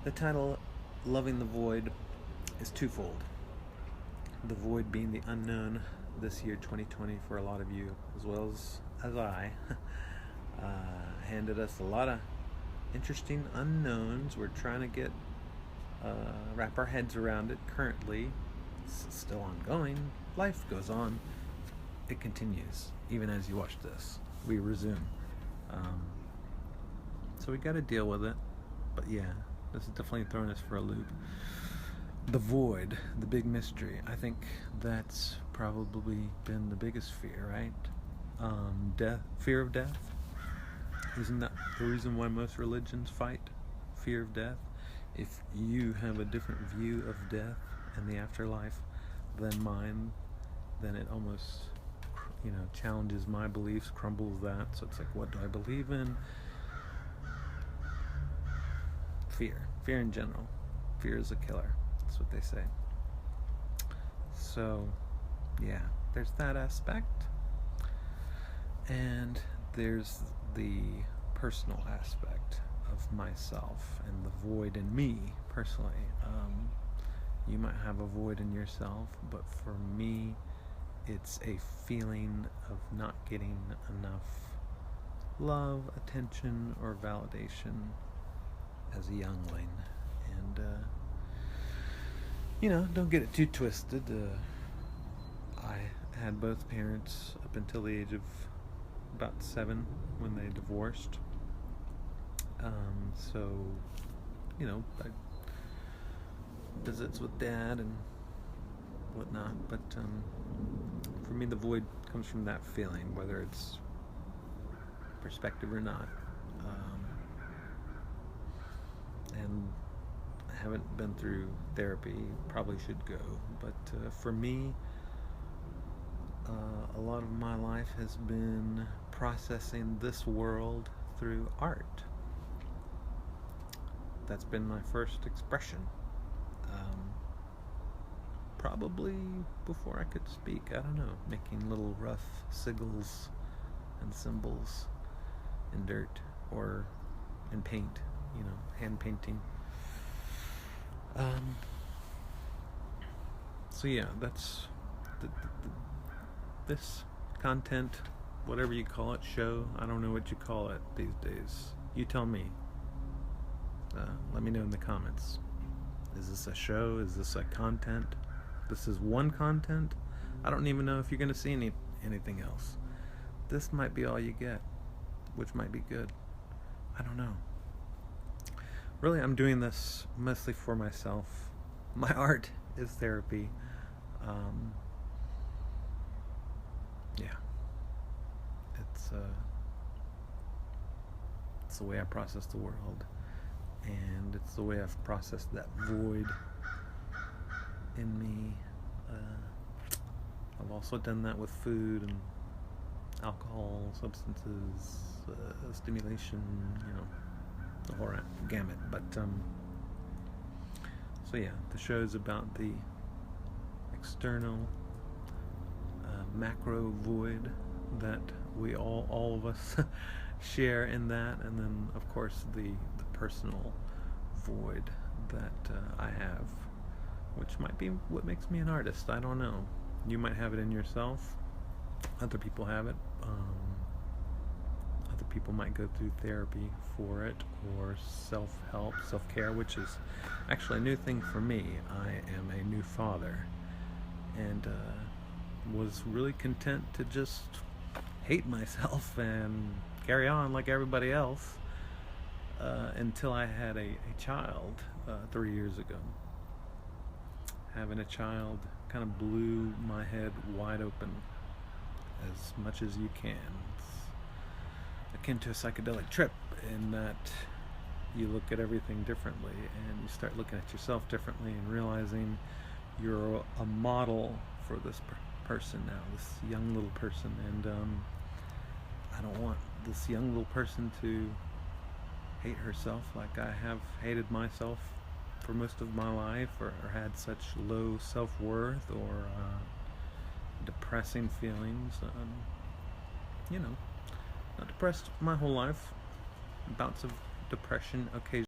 The title, Loving the Void, is twofold. The void being the unknown this year, 2020, for a lot of you, as well as I, handed us a lot of interesting unknowns. We're trying to wrap our heads around it currently. It's still ongoing. Life goes on. It continues, even as you watch this. We resume. So we got to deal with it. But yeah, this is definitely throwing us for a loop. The void, the big mystery. I think that's probably been the biggest fear, right? Death, fear of death. Isn't that the reason why most religions fight? Fear of death. If you have a different view of death and the afterlife than mine, then it almost, challenges my beliefs, crumbles that. So it's like, what do I believe in? Fear in general. Fear is a killer. That's what they say. So, yeah, there's that aspect. And there's the personal aspect of myself and the void in me personally. You might have a void in yourself, but for me, it's a feeling of not getting enough love, attention, or validation as a youngling. And don't get it too twisted. I had both parents up until the age of about 7 when they divorced. So, I visits with dad and whatnot. But for me, the void comes from that feeling, whether it's perspective or not. And I haven't been through therapy, probably should go. But for me, a lot of my life has been processing this world through art. That's been my first expression. Probably before I could speak, I don't know, making little rough sigils and symbols in dirt or in paint, hand painting. So yeah, that's this content, whatever you call it, show. I don't know what you call it these days. You tell me. Let me know in the comments. Is this a show? Is this a content? This is one content. I don't even know if you're going to see anything else. This might be all you get, which might be good. I don't know. Really, I'm doing this mostly for myself. My art is therapy. Yeah. It's the way I process the world. And it's the way I've processed that void in me. I've also done that with food and alcohol, substances, stimulation, the whole gamut. But so yeah, the show is about the external macro void that we all of us share in that, and then of course the personal void that I have, which might be what makes me an artist. I don't know. You might have it in yourself. Other people have it. Other people might go through therapy for it, or self-help, self-care, which is actually a new thing for me. I am a new father, and was really content to just hate myself and carry on like everybody else until I had a child 3 years ago. Having a child kind of blew my head wide open as much as you can. It's akin to a psychedelic trip in that you look at everything differently and you start looking at yourself differently and realizing you're a model for this person now, this young little person. And I don't want this young little person to hate herself like I have hated myself for most of my life, or had such low self-worth, or depressing feelings. Not depressed my whole life. Bouts of depression occasionally.